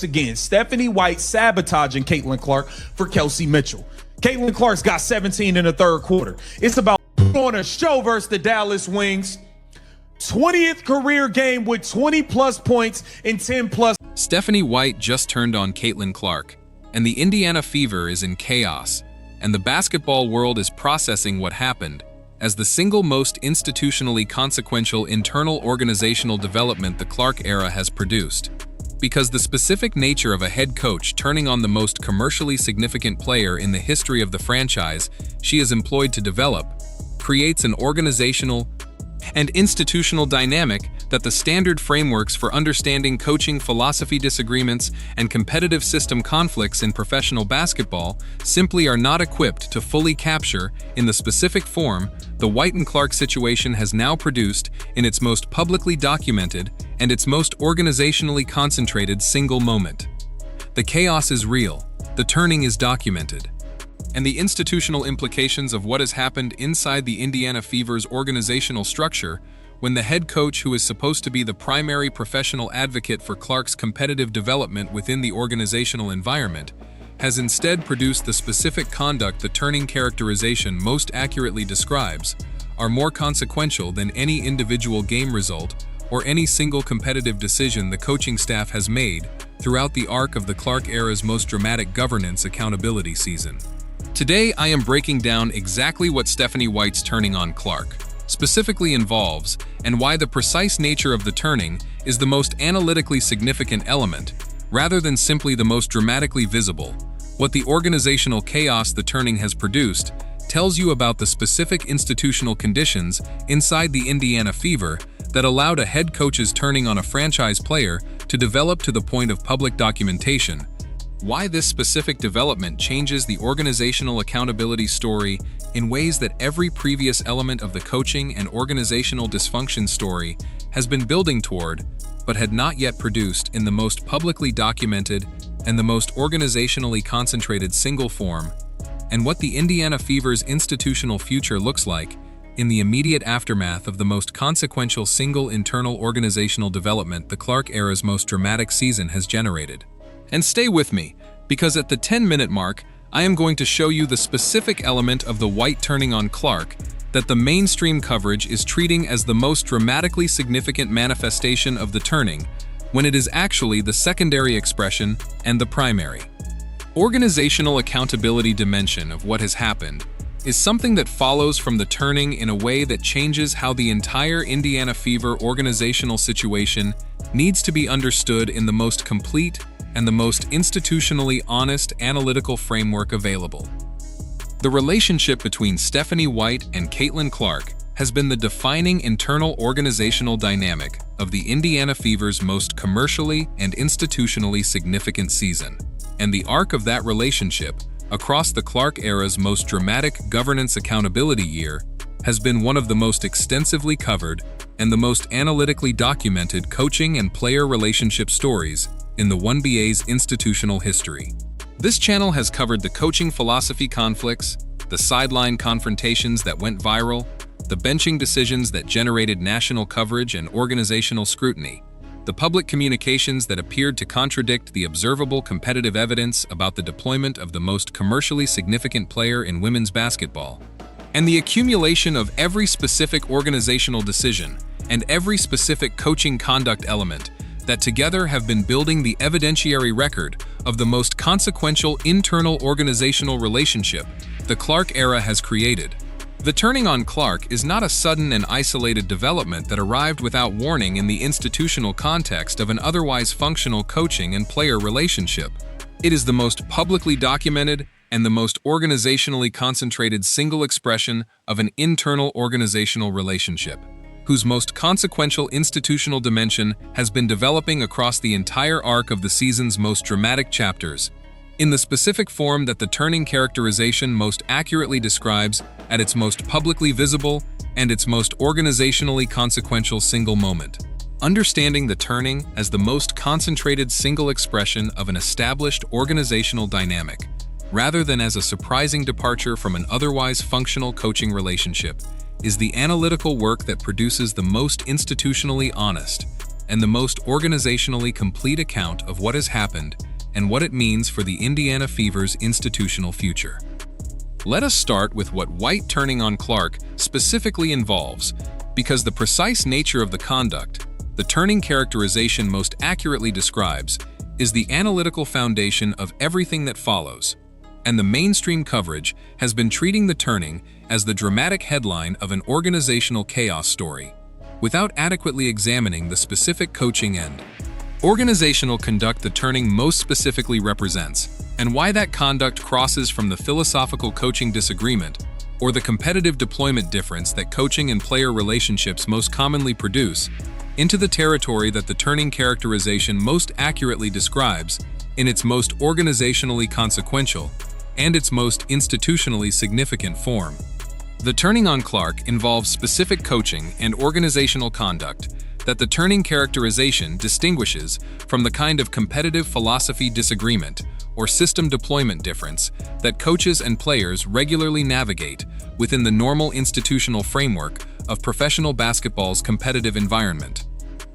again, Stephanie White sabotaging Caitlin Clark for Kelsey Mitchell. Caitlin Clark's got 17 in the third quarter. It's about on a show versus the Dallas Wings. 20th career game with 20-plus points and 10-plus. Stephanie White just turned on Caitlin Clark, and the Indiana Fever is in chaos, and the basketball world is processing what happened as the single most institutionally consequential internal organizational development the Clark era has produced. Because the specific nature of a head coach turning on the most commercially significant player in the history of the franchise she is employed to develop creates an organizational and institutional dynamic that the standard frameworks for understanding coaching philosophy disagreements and competitive system conflicts in professional basketball simply are not equipped to fully capture in the specific form the White and Clark situation has now produced in its most publicly documented and its most organizationally concentrated single moment. The chaos is real, the turning is documented, and the institutional implications of what has happened inside the Indiana Fever's organizational structure when the head coach, who is supposed to be the primary professional advocate for Clark's competitive development within the organizational environment, has instead produced the specific conduct the turning characterization most accurately describes, are more consequential than any individual game result or any single competitive decision the coaching staff has made throughout the arc of the Clark era's most dramatic governance accountability season. Today, I am breaking down exactly what Stephanie White's turning on Clark specifically involves and why the precise nature of the turning is the most analytically significant element, rather than simply the most dramatically visible. What the organizational chaos the turning has produced tells you about the specific institutional conditions inside the Indiana Fever that allowed a head coach's turning on a franchise player to develop to the point of public documentation. Why this specific development changes the organizational accountability story in ways that every previous element of the coaching and organizational dysfunction story has been building toward, but had not yet produced in the most publicly documented and the most organizationally concentrated single form, and what the Indiana Fever's institutional future looks like in the immediate aftermath of the most consequential single internal organizational development the Clark era's most dramatic season has generated. And stay with me, because at the 10-minute mark, I am going to show you the specific element of the White turning on Clark that the mainstream coverage is treating as the most dramatically significant manifestation of the turning, when it is actually the secondary expression and the primary. Organizational accountability dimension of what has happened is something that follows from the turning in a way that changes how the entire Indiana Fever organizational situation needs to be understood in the most complete and the most institutionally honest analytical framework available. The relationship between Stephanie White and Caitlin Clark has been the defining internal organizational dynamic of the Indiana Fever's most commercially and institutionally significant season, and the arc of that relationship across the Clark era's most dramatic governance accountability year has been one of the most extensively covered and the most analytically documented coaching and player relationship stories in the 1BA's institutional history. This channel has covered the coaching philosophy conflicts, the sideline confrontations that went viral, the benching decisions that generated national coverage and organizational scrutiny, the public communications that appeared to contradict the observable competitive evidence about the deployment of the most commercially significant player in women's basketball, and the accumulation of every specific organizational decision and every specific coaching conduct element that together have been building the evidentiary record of the most consequential internal organizational relationship the Clark era has created. The turning on Clark is not a sudden and isolated development that arrived without warning in the institutional context of an otherwise functional coaching and player relationship. It is the most publicly documented and the most organizationally concentrated single expression of an internal organizational relationship, whose most consequential institutional dimension has been developing across the entire arc of the season's most dramatic chapters, in the specific form that the turning characterization most accurately describes at its most publicly visible and its most organizationally consequential single moment. Understanding the turning as the most concentrated single expression of an established organizational dynamic, rather than as a surprising departure from an otherwise functional coaching relationship, is the analytical work that produces the most institutionally honest and the most organizationally complete account of what has happened and what it means for the Indiana Fever's institutional future. Let us start with what White turning on Clark specifically involves, because the precise nature of the conduct the turning characterization most accurately describes is the analytical foundation of everything that follows, and the mainstream coverage has been treating the turning as the dramatic headline of an organizational chaos story, without adequately examining the specific coaching and organizational conduct the turning most specifically represents, and why that conduct crosses from the philosophical coaching disagreement or the competitive deployment difference that coaching and player relationships most commonly produce into the territory that the turning characterization most accurately describes in its most organizationally consequential and its most institutionally significant form. The turning on Clark involves specific coaching and organizational conduct that the turning characterization distinguishes from the kind of competitive philosophy disagreement or system deployment difference that coaches and players regularly navigate within the normal institutional framework of professional basketball's competitive environment.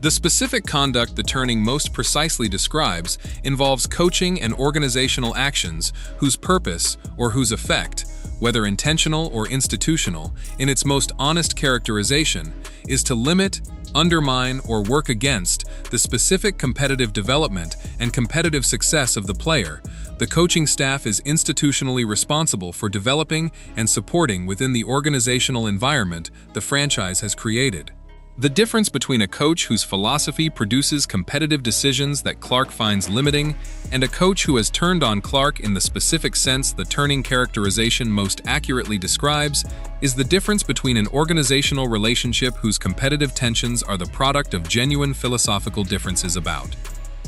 The specific conduct the turning most precisely describes involves coaching and organizational actions whose purpose or whose effect, whether intentional or institutional, in its most honest characterization, is to limit, undermine, or work against the specific competitive development and competitive success of the player. The coaching staff is institutionally responsible for developing and supporting within the organizational environment the franchise has created. The difference between a coach whose philosophy produces competitive decisions that Clark finds limiting and a coach who has turned on Clark in the specific sense the turning characterization most accurately describes is the difference between an organizational relationship whose competitive tensions are the product of genuine philosophical differences about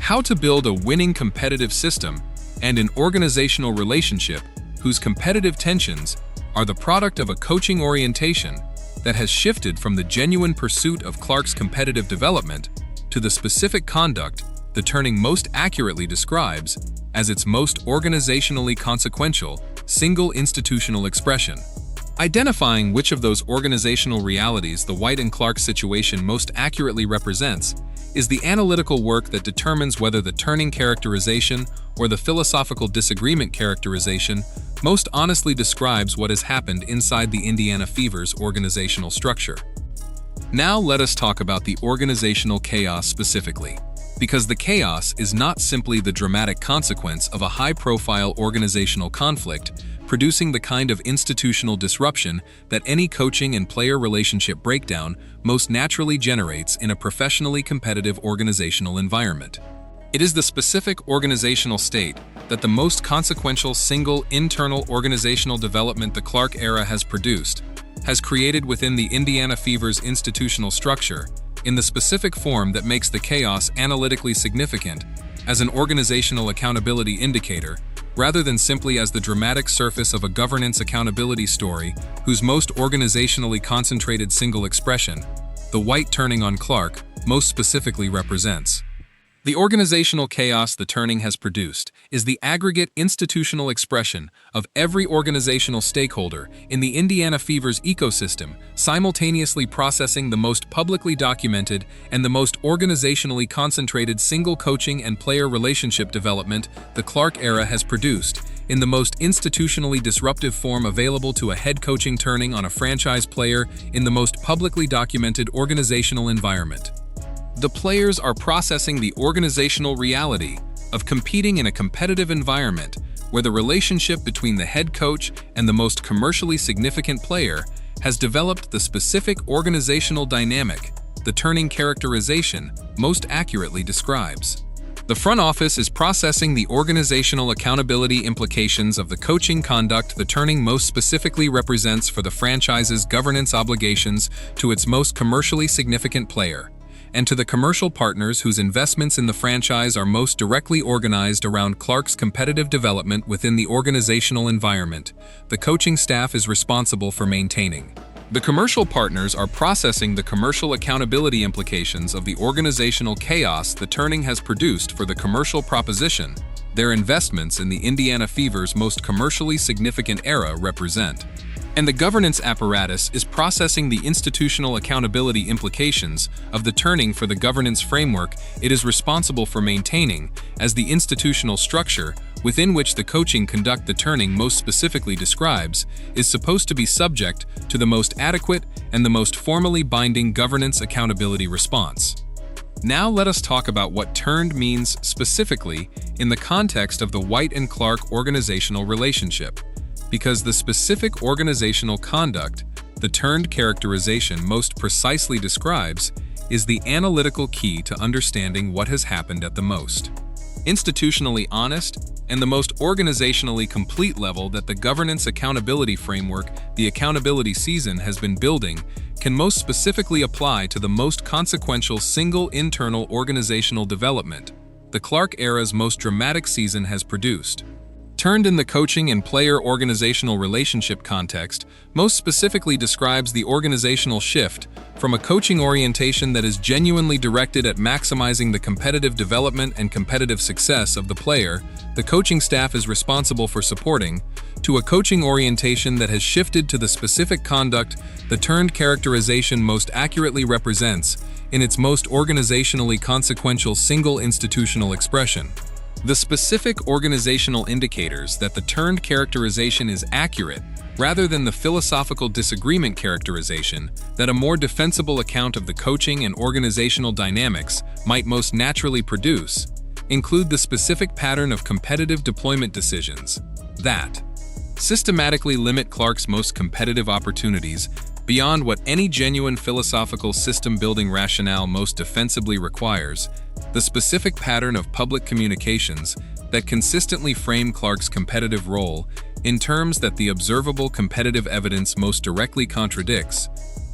how to build a winning competitive system and an organizational relationship whose competitive tensions are the product of a coaching orientation that has shifted from the genuine pursuit of Clark's competitive development to the specific conduct the turning most accurately describes as its most organizationally consequential, single institutional expression. Identifying which of those organizational realities the White and Clark situation most accurately represents is the analytical work that determines whether the turning characterization or the philosophical disagreement characterization most honestly describes what has happened inside the Indiana Fever's organizational structure. Now let us talk about the organizational chaos specifically, because the chaos is not simply the dramatic consequence of a high-profile organizational conflict producing the kind of institutional disruption that any coaching and player relationship breakdown most naturally generates in a professionally competitive organizational environment. It is the specific organizational state that the most consequential single internal organizational development the Clark era has produced, has created within the Indiana Fever's institutional structure in the specific form that makes the chaos analytically significant as an organizational accountability indicator, rather than simply as the dramatic surface of a governance accountability story whose most organizationally concentrated single expression, the White turning on Clark, most specifically represents. The organizational chaos the turning has produced is the aggregate institutional expression of every organizational stakeholder in the Indiana Fever's ecosystem, simultaneously processing the most publicly documented and the most organizationally concentrated single coaching and player relationship development the Clark era has produced, in the most institutionally disruptive form available to a head coaching turning on a franchise player in the most publicly documented organizational environment. The players are processing the organizational reality of competing in a competitive environment where the relationship between the head coach and the most commercially significant player has developed the specific organizational dynamic the turning characterization most accurately describes. The front office is processing the organizational accountability implications of the coaching conduct the turning most specifically represents for the franchise's governance obligations to its most commercially significant player, and to the commercial partners whose investments in the franchise are most directly organized around Clark's competitive development within the organizational environment, the coaching staff is responsible for maintaining. The commercial partners are processing the commercial accountability implications of the organizational chaos the turning has produced for the commercial proposition their investments in the Indiana Fever's most commercially significant era represent. And the governance apparatus is processing the institutional accountability implications of the turning for the governance framework it is responsible for maintaining as the institutional structure within which the coaching conduct the turning most specifically describes is supposed to be subject to the most adequate and the most formally binding governance accountability response. Now let us talk about what turned means specifically in the context of the White and Clark organizational relationship, because the specific organizational conduct the turned characterization most precisely describes is the analytical key to understanding what has happened at the most institutionally honest and the most organizationally complete level that the governance accountability framework the accountability season has been building can most specifically apply to the most consequential single internal organizational development the Clark era's most dramatic season has produced. Turned in the coaching and player organizational relationship context, most specifically describes the organizational shift from a coaching orientation that is genuinely directed at maximizing the competitive development and competitive success of the player the coaching staff is responsible for supporting, to a coaching orientation that has shifted to the specific conduct the turned characterization most accurately represents in its most organizationally consequential single institutional expression. The specific organizational indicators that the turned characterization is accurate, rather than the philosophical disagreement characterization that a more defensible account of the coaching and organizational dynamics might most naturally produce, include the specific pattern of competitive deployment decisions that systematically limit Clark's most competitive opportunities beyond what any genuine philosophical system-building rationale most defensively requires, the specific pattern of public communications that consistently frame Clark's competitive role in terms that the observable competitive evidence most directly contradicts,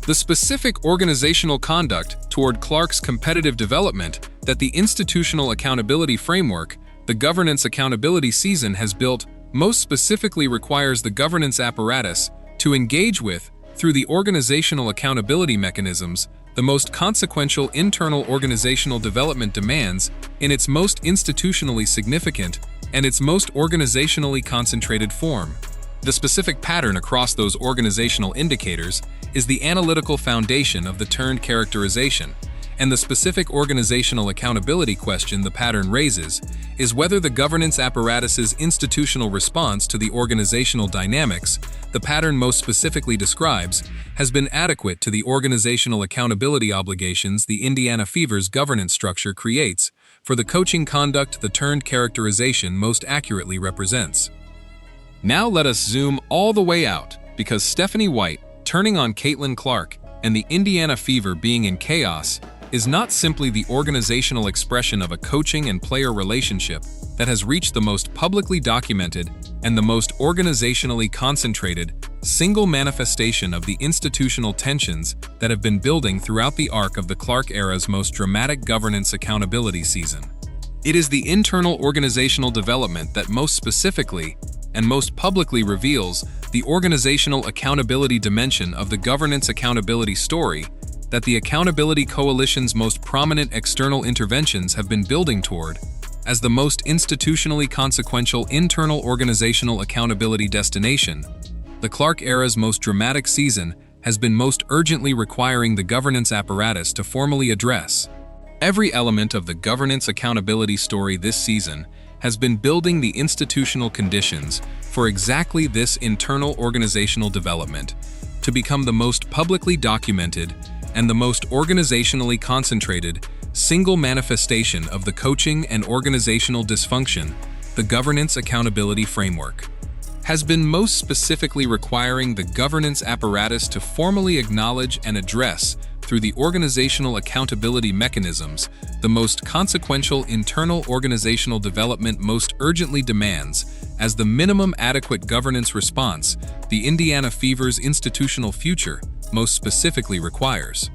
the specific organizational conduct toward Clark's competitive development that the institutional accountability framework, the governance accountability season has built, most specifically requires the governance apparatus to engage with, through the organizational accountability mechanisms, the most consequential internal organizational development demands in its most institutionally significant and its most organizationally concentrated form. The specific pattern across those organizational indicators is the analytical foundation of the turned characterization, and the specific organizational accountability question the pattern raises is whether the governance apparatus's institutional response to the organizational dynamics the pattern most specifically describes has been adequate to the organizational accountability obligations the Indiana Fever's governance structure creates for the coaching conduct the turned characterization most accurately represents. Now let us zoom all the way out, because Stephanie White turning on Caitlin Clark and the Indiana Fever being in chaos is not simply the organizational expression of a coaching and player relationship that has reached the most publicly documented and the most organizationally concentrated single manifestation of the institutional tensions that have been building throughout the arc of the Clark era's most dramatic governance accountability season. It is the internal organizational development that most specifically and most publicly reveals the organizational accountability dimension of the governance accountability story that the Accountability Coalition's most prominent external interventions have been building toward as the most institutionally consequential internal organizational accountability destination. The Clark era's most dramatic season has been most urgently requiring the governance apparatus to formally address. Every element of the governance accountability story this season has been building the institutional conditions for exactly this internal organizational development to become the most publicly documented and the most organizationally concentrated single manifestation of the coaching and organizational dysfunction, the governance accountability framework has been most specifically requiring the governance apparatus to formally acknowledge and address through the organizational accountability mechanisms the most consequential internal organizational development most urgently demands as the minimum adequate governance response the Indiana Fever's institutional future most specifically requires.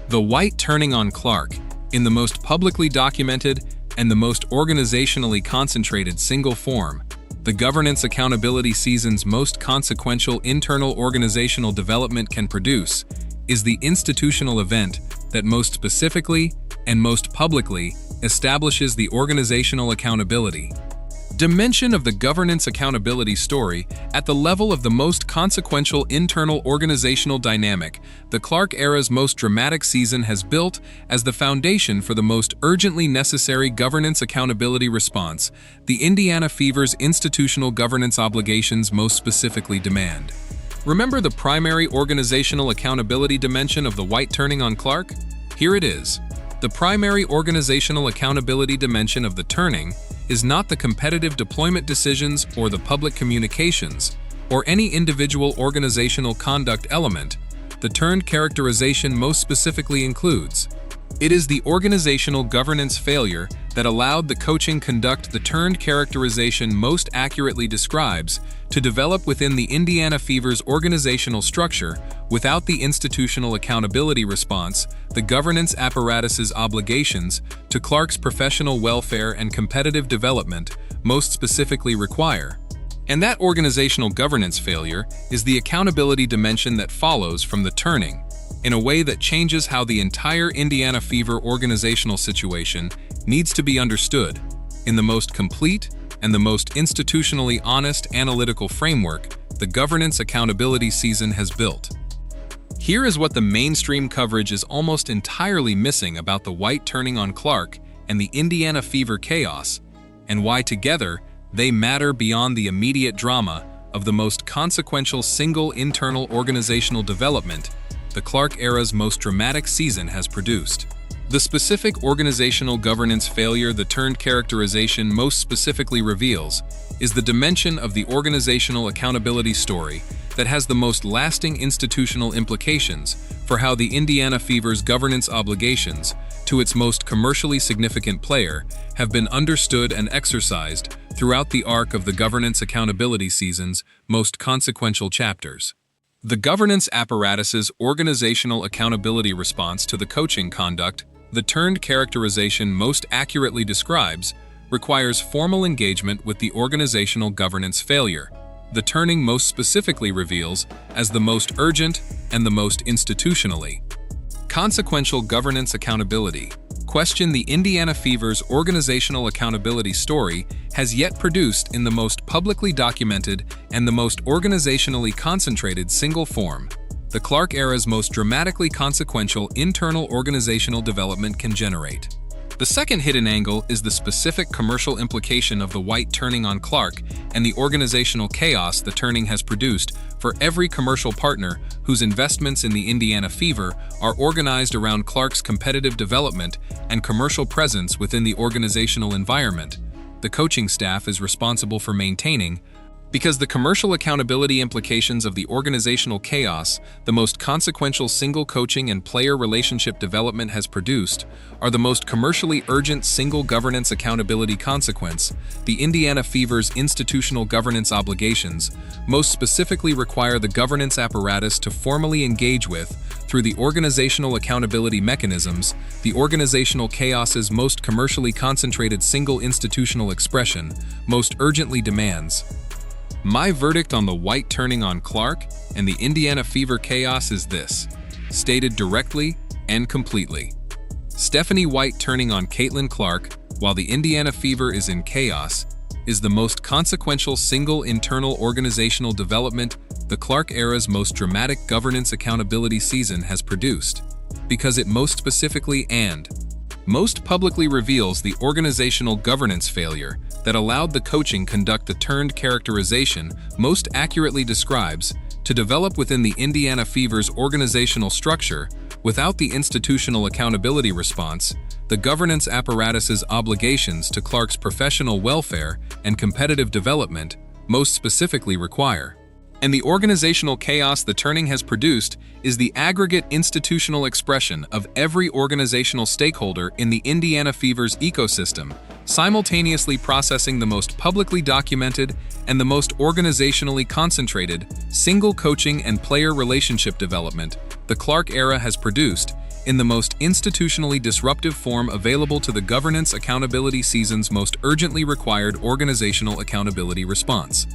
The White turning on Clark in the most publicly documented and the most organizationally concentrated single form, the governance accountability season's most consequential internal organizational development can produce is the institutional event that most specifically and most publicly establishes the organizational accountability. Dimension of the governance accountability story at the level of the most consequential internal organizational dynamic the Clark era's most dramatic season has built as the foundation for the most urgently necessary governance accountability response the Indiana Fever's institutional governance obligations most specifically demand. Remember the primary organizational accountability dimension of the white turning on Clark? Here it is. The primary organizational accountability dimension of the turning is not the competitive deployment decisions or the public communications, or any individual organizational conduct element. The turned characterization most specifically includes. It is the organizational governance failure that allowed the coaching conduct the turned characterization most accurately describes to develop within the Indiana Fever's organizational structure without the institutional accountability response, the governance apparatus's obligations to Clark's professional welfare and competitive development most specifically require. And that organizational governance failure is the accountability dimension that follows from the turning, in a way that changes how the entire Indiana Fever organizational situation needs to be understood, in the most complete and the most institutionally honest analytical framework the governance accountability season has built. Here is what the mainstream coverage is almost entirely missing about the white turning on Clark and the Indiana Fever chaos, and why together they matter beyond the immediate drama of the most consequential single internal organizational development the Clark era's most dramatic season has produced. The specific organizational governance failure the turned characterization most specifically reveals is the dimension of the organizational accountability story that has the most lasting institutional implications for how the Indiana Fever's governance obligations to its most commercially significant player have been understood and exercised throughout the arc of the governance accountability season's most consequential chapters. The governance apparatus's organizational accountability response to the coaching conduct the turned characterization most accurately describes requires formal engagement with the organizational governance failure the turning most specifically reveals as the most urgent and the most institutionally consequential governance accountability. Question the Indiana Fever's organizational accountability story has yet produced in the most publicly documented and the most organizationally concentrated single form the Clark era's most dramatically consequential internal organizational development can generate. The second hidden angle is the specific commercial implication of the white turning on Clark and the organizational chaos the turning has produced for every commercial partner whose investments in the Indiana Fever are organized around Clark's competitive development and commercial presence within the organizational environment. The coaching staff is responsible for maintaining, because the commercial accountability implications of the organizational chaos the most consequential single coaching and player relationship development has produced are the most commercially urgent single governance accountability consequence, the Indiana Fever's institutional governance obligations most specifically require the governance apparatus to formally engage with, through the organizational accountability mechanisms, the organizational chaos's most commercially concentrated single institutional expression most urgently demands. My verdict on the white turning on Clark and the Indiana Fever chaos is this, stated directly and completely. Stephanie White turning on Caitlin Clark while the Indiana Fever is in chaos is the most consequential single internal organizational development the Clark era's most dramatic governance accountability season has produced, because it most specifically and most publicly reveals the organizational governance failure that allowed the coaching conduct the turned characterization most accurately describes to develop within the Indiana Fever's organizational structure without the institutional accountability response, the governance apparatus's obligations to Clark's professional welfare and competitive development most specifically require. And the organizational chaos the turning has produced is the aggregate institutional expression of every organizational stakeholder in the Indiana Fever's ecosystem, simultaneously processing the most publicly documented and the most organizationally concentrated single coaching and player relationship development the Clark era has produced in the most institutionally disruptive form available to the governance accountability season's most urgently required organizational accountability response.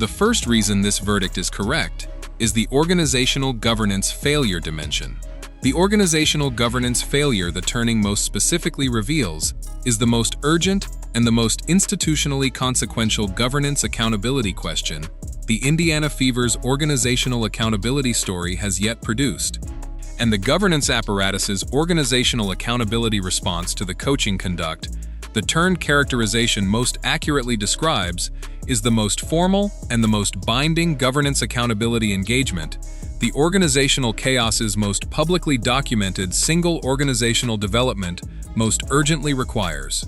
The first reason this verdict is correct is the organizational governance failure dimension. The organizational governance failure the turning most specifically reveals is the most urgent and the most institutionally consequential governance accountability question the Indiana Fever's organizational accountability story has yet produced. And the governance apparatus's organizational accountability response to the coaching conduct the Turned characterization most accurately describes is the most formal and the most binding governance accountability engagement, the organizational chaos's most publicly documented single organizational development most urgently requires.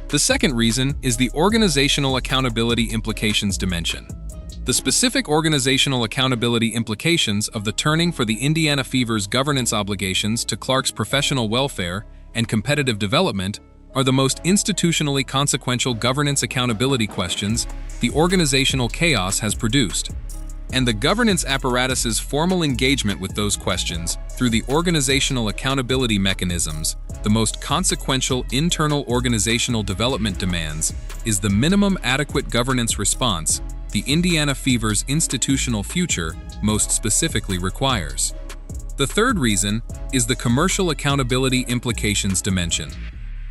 The second reason is the organizational accountability implications dimension. The specific organizational accountability implications of the turning for the Indiana Fever's governance obligations to Clark's professional welfare and competitive development are the most institutionally consequential governance accountability questions the organizational chaos has produced. And the governance apparatus's formal engagement with those questions through the organizational accountability mechanisms, the most consequential internal organizational development demands, is the minimum adequate governance response the Indiana Fever's institutional future most specifically requires. The third reason is the commercial accountability implications dimension.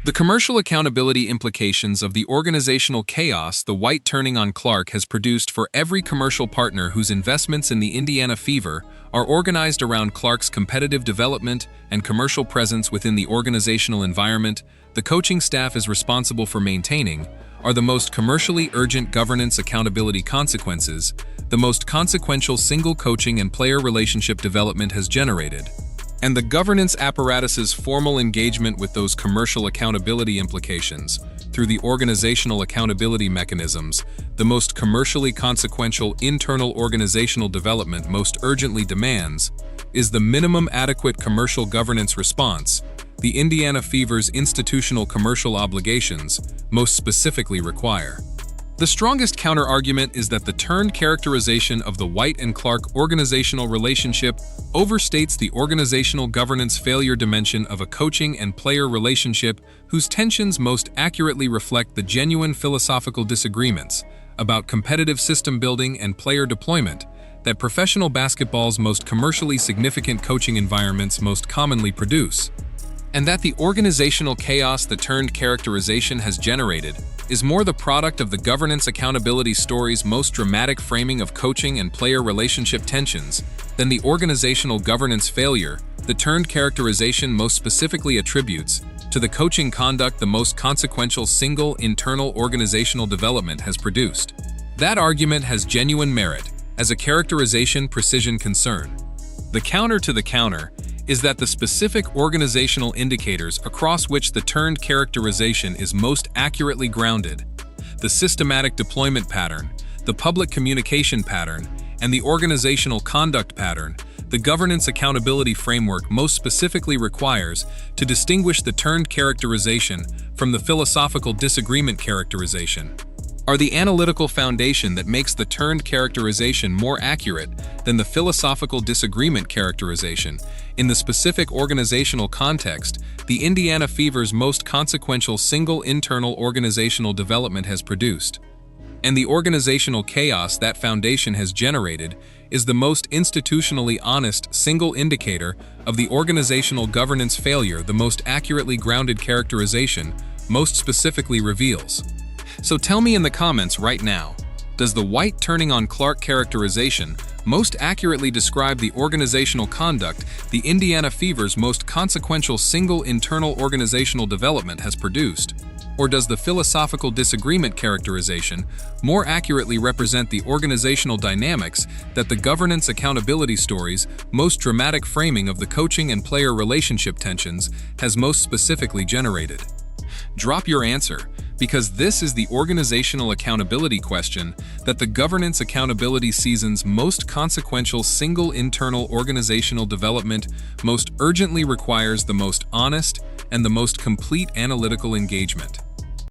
The commercial accountability implications of the organizational chaos the White turning on Clark has produced for every commercial partner whose investments in the Indiana Fever are organized around Clark's competitive development and commercial presence within the organizational environment the coaching staff is responsible for maintaining are the most commercially urgent governance accountability consequences the most consequential single coaching and player relationship development has generated. And the governance apparatus's formal engagement with those commercial accountability implications through the organizational accountability mechanisms, the most commercially consequential internal organizational development most urgently demands, is the minimum adequate commercial governance response the Indiana Fever's institutional commercial obligations most specifically require. The strongest counter-argument is that the Turned characterization of the White and Clark organizational relationship overstates the organizational governance failure dimension of a coaching and player relationship whose tensions most accurately reflect the genuine philosophical disagreements about competitive system building and player deployment that professional basketball's most commercially significant coaching environments most commonly produce. And that the organizational chaos the Turned characterization has generated is more the product of the governance accountability story's most dramatic framing of coaching and player relationship tensions than the organizational governance failure the Turned characterization most specifically attributes to the coaching conduct the most consequential single internal organizational development has produced. That argument has genuine merit as a characterization precision concern. The counter to the counter is that the specific organizational indicators across which the Turned characterization is most accurately grounded, the systematic deployment pattern, the public communication pattern, and the organizational conduct pattern, the governance accountability framework most specifically requires to distinguish the Turned characterization from the philosophical disagreement characterization, are the analytical foundation that makes the Turned characterization more accurate than the philosophical disagreement characterization. In the specific organizational context, the Indiana Fever's most consequential single internal organizational development has produced. And the organizational chaos that foundation has generated is the most institutionally honest single indicator of the organizational governance failure the most accurately grounded characterization most specifically reveals. So tell me in the comments right now, does the White turning on Clark characterization most accurately describe the organizational conduct the Indiana Fever's most consequential single internal organizational development has produced? Or does the philosophical disagreement characterization more accurately represent the organizational dynamics that the governance accountability story's most dramatic framing of the coaching and player relationship tensions has most specifically generated? Drop your answer, because this is the organizational accountability question that the governance accountability season's most consequential single internal organizational development most urgently requires the most honest and the most complete analytical engagement.